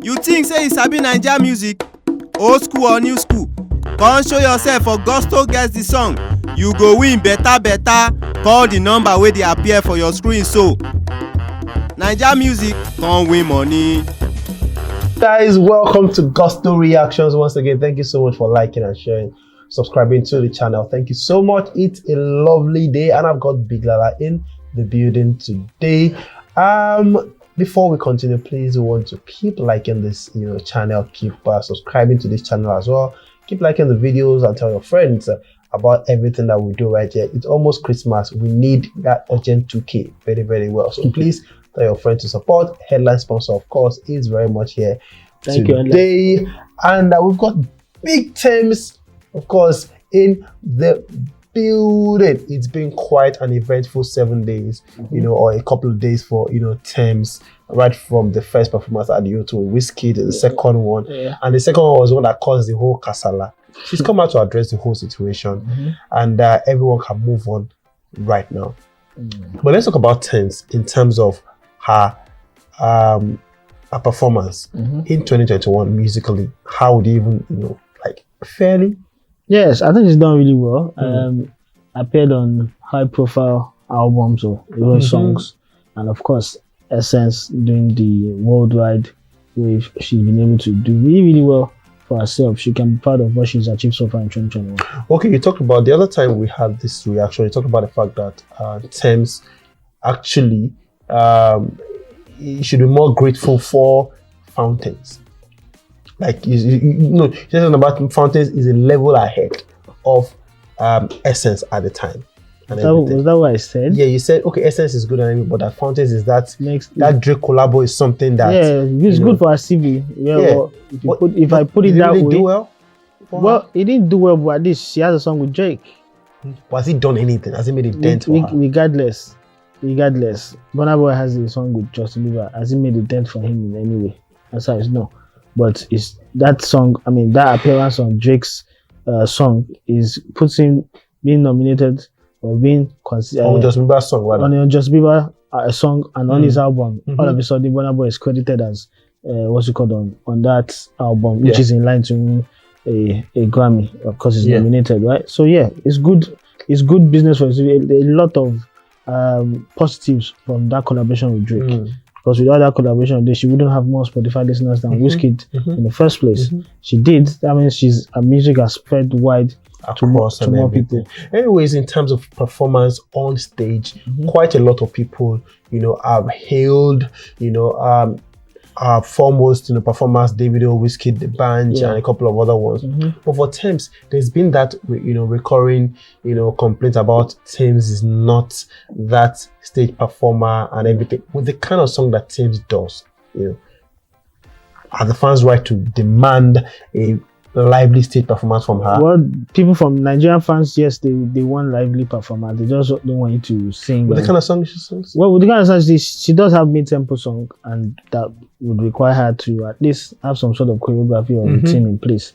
You think say you sabi Naija music? Old school or new school? Come show yourself for Gusto Gets the Song. You go win better. Call the number wey dey appear for your screen so. Naija music come win money. Guys, welcome to Gusto Reactions once again. Thank you so much for liking and sharing, subscribing to the channel. Thank you so much. It's a lovely day and I've got Big Lala in the building today. Before we continue, please, we want to keep liking this channel, keep subscribing to this channel as well. Keep liking the videos and tell your friends about everything that we do right here. It's almost Christmas. We need that urgent 2K very well. So please tell your friends to support. Headline sponsor, of course, is very much here today. And we've got big TEMS, of course, in the building. It's been quite an eventful 7 days, or a couple of days for TEMS, right from the first performance at the O2 with WIZKID, the second one, and the second one was the one that caused the whole kasala. She's come out to address the whole situation, and everyone can move on right now. But let's talk about TEMS in terms of her performance in 2021 musically. How would you even fairly? Yes, I think it's done really well. Appeared on high-profile albums or songs, and of course, Essence doing the worldwide wave. She's been able to do really well for herself. She can be proud of what she's achieved so far in 2021. Okay, you talked about the other time we had this reaction. You talked about the fact that TEMS actually you should be more grateful for fountains. Like just about fountains is a level ahead of Essence at the time. Was that what I said? Yeah, you said okay, Essence is good and everything, but that fountains is that Drake collabo is something that it's good for our CV. If I put it that way, do well. Well, it didn't do well, but at least she has a song with Drake. Was he done anything? Has he made a dent for her? Regardless, Burna Boy has a song with Justin Bieber. Has he made a dent for him in any way? As far as no. But it's that song, that appearance on Drake's song puts him being nominated or being considered on Justin Bieber's song, rather. On Justin Bieber song and on his album. All of a sudden, Burna Boy is credited as what's it called on that album, which is in line to win a Grammy. Of course, he's nominated, right? So yeah, it's good. It's good business for us. A lot of positives from that collaboration with Drake. Because without that collaboration, she wouldn't have more Spotify listeners than WIZKID in the first place. She did. That means her music has spread wide to more people. Anyways, in terms of performance on stage, quite a lot of people, have hailed, foremost performance, Davido, WIZKID, the band, and a couple of other ones. But for TEMS, there's been that recurring complaint about TEMS is not that stage performer and everything. With the kind of song that TEMS does, are the fans right to demand a lively stage performance from her? Well, people from Nigerian fans, yes, they want lively performance. They just don't want you to sing. With the kind of song she sings? Well, with the kind of song she does have mid-tempo song, and that would require her to at least have some sort of choreography or routine in place.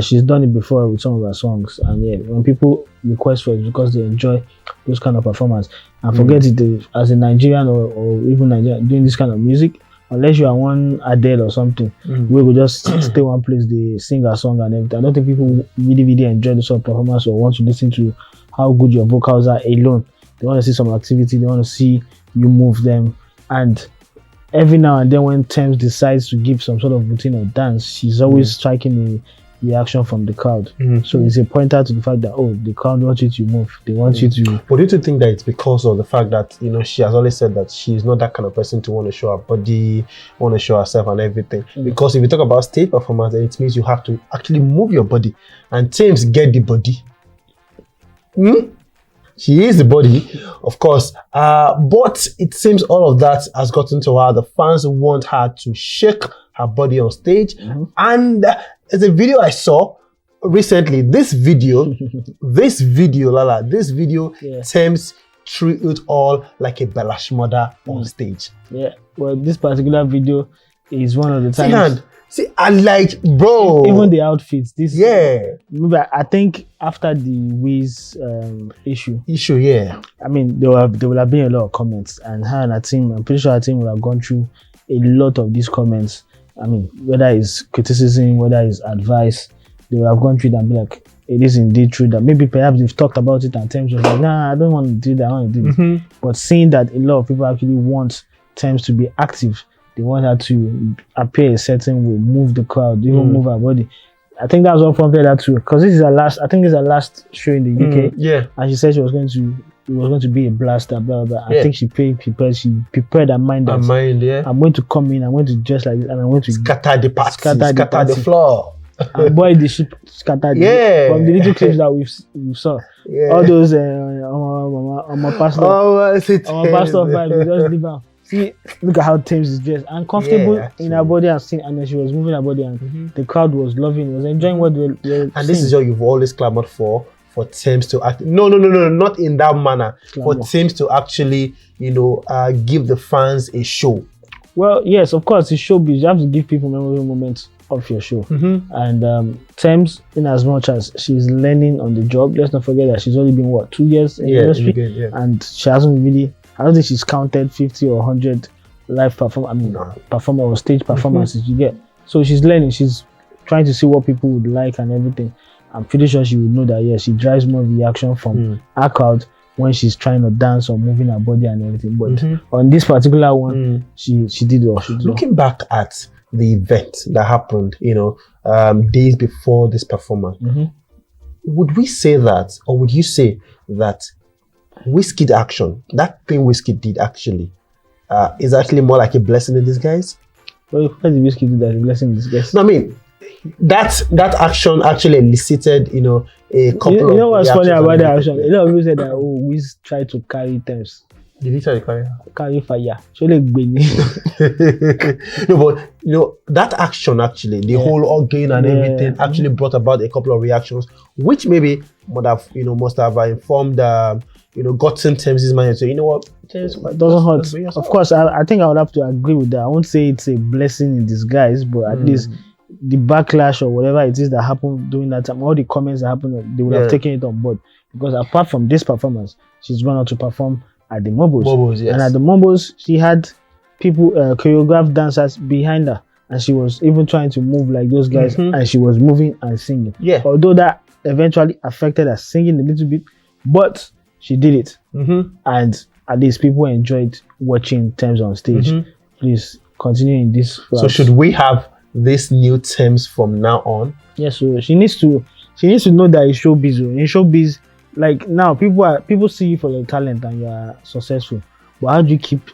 She's done it before with some of her songs, and when people request for it because they enjoy those kind of performance. And forget it, as a Nigerian or even Nigerian doing this kind of music, unless you are one Adele or something, we will just stay one place, they sing a song and everything. I don't think people really enjoy this sort of performance or want to listen to how good your vocals are alone. They want to see some activity, they want to see you move them. And every now and then when TEMS decides to give some sort of routine or dance, she's always striking a reaction from the crowd. So it's a pointer to the fact that the crowd wants you to move. They want you to. But do you think that it's because of the fact that she has always said that she's not that kind of person to want to show her body, want to show herself and everything? Because if you talk about stage performance, then it means you have to actually move your body, and TEMS get the body. She is the body, of course, but it seems all of that has gotten to her. The fans want her to shake her body on stage, and there's a video I saw recently. This video, Lala, TEMS treat it all like a Belash mother on stage. Yeah, well, this particular video is one of the times. See, I like, bro. Even the outfits. I think after the Wiz issue. I mean, there will have been a lot of comments, and her and her team, I'm pretty sure her team will have gone through a lot of these comments I mean, whether it's criticism, whether it's advice, they will have gone through it and be like, it is indeed true that maybe perhaps they've talked about it and Tems was like, nah, I don't want to do that, I want to do this. But seeing that a lot of people actually want Tems to be active, they want her to appear a certain way, move the crowd, even move her body. I think that's what prompted her too, because this is her last. I think it's her last show in the UK. Yeah, and she said it was going to be a blaster. Blah blah. I think she prepared. She prepared her mind. Her mind. Yeah. I'm going to come in. I'm going to dress like this, and I'm going to scatter the party, scatter the floor. And boy, the ship scattered. Yeah. From the little clips that we saw, all those my pastor, vibes, we just leave out. See, look at how Tems is dressed and comfortable in her body and sing, and then she was moving her body, and the crowd was loving, was enjoying what they were and this is what you've always clamored for Tems to act. No, not in that manner. For Tems to actually, give the fans a show. Well, yes, of course, it's showbiz. You have to give people memorable moments of your show. And Tems, in as much as she's learning on the job, let's not forget that she's only been 2 years in the industry, and she hasn't really. I don't think she's counted 50 or 100 live performer or stage performances you get. So she's learning. She's trying to see what people would like and everything. I'm pretty sure she would know that she drives more reaction from her crowd when she's trying to dance or moving her body and everything. But on this particular one, she did well. Looking back at the event that happened, days before this performance, would we say that, or would you say that WIZKID action, that thing WIZKID did actually, is actually more like a blessing in disguise? Well, why did WIZKID do that, a blessing in disguise? No, I mean, that action actually elicited, a couple of. You know what's funny about that action? A lot of people said that, Wiz tried to carry Tems. Did he try to carry her? Carry fire. No, but that action actually, the whole organ and everything actually brought about a couple of reactions, which maybe must have informed gotten Tems' mind. So you know what, Tems doesn't hurt. Of course, I think I would have to agree with that. I won't say it's a blessing in disguise, but at least the backlash or whatever it is that happened during that time, all the comments that happened, they would have taken it on board. Because apart from this performance, she's gone out to perform at the MOBOs. Yes. And at the MOBOs, she had people, choreographed dancers behind her, and she was even trying to move like those guys, and she was moving and singing. Yeah. Although that eventually affected her singing a little bit, but she did it. And at least people enjoyed watching Tems on stage. Please continue in this route. So should we have this new Tems from now on? Yes, so she needs to know that it's showbiz. In showbiz, like now, people see you for your talent and you are successful. But how do you keep?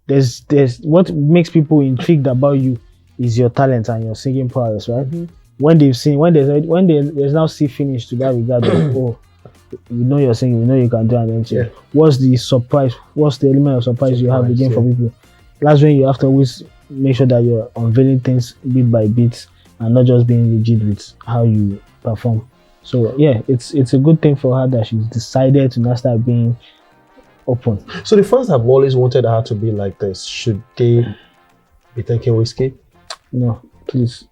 There's what makes people intrigued about you is your talent and your singing prowess, right? When there's now see finish to that regard, we know you're singing, we know you can do it. What's the surprise? What's the element of surprise you have again for people? That's when you have to always make sure that you're unveiling things bit by bit and not just being rigid with how you perform. So it's a good thing for her that she's decided to now start being open. So the fans have always wanted her to be like this. Should they be thanking WIZKID? No, please.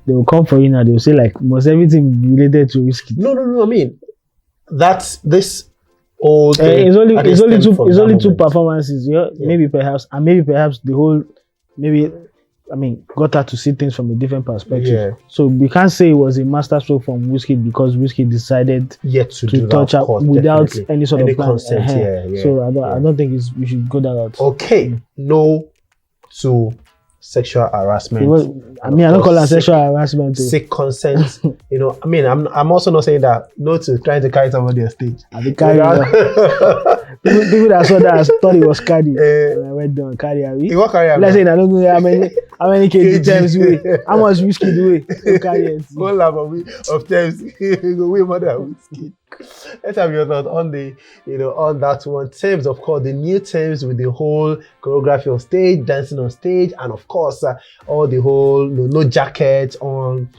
They will come for you now. They will say like, must everything be related to WIZKID? No. I mean, that's this old. It's only two performances. Maybe perhaps the whole got her to see things from a different perspective. So we can't say it was a masterstroke from WIZKID because WIZKID decided to touch her without any sort of consent. So I don't think we should go that route. Okay, no to sexual harassment. I don't call it sexual harassment. Seek consent. I'm also not saying that no to trying to carry somebody on stage. People that saw that thought it was Cardi. And I went down Cardi. What Cardi? Let's say I don't know how many kg Tems weigh. How much WIZKID weigh? Cardi. One lap of Tems. Go way more than WIZKID. Let's have your thoughts on on that one. Tems, of course, the new Tems with the whole choreography on stage, dancing on stage, and of course, all the whole no jacket on.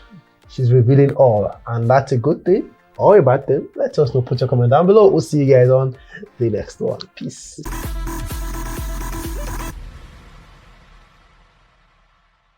She's revealing all, and that's a good thing or a bad thing. Let us know. Put your comment down below. We'll see you guys on the next one. Peace.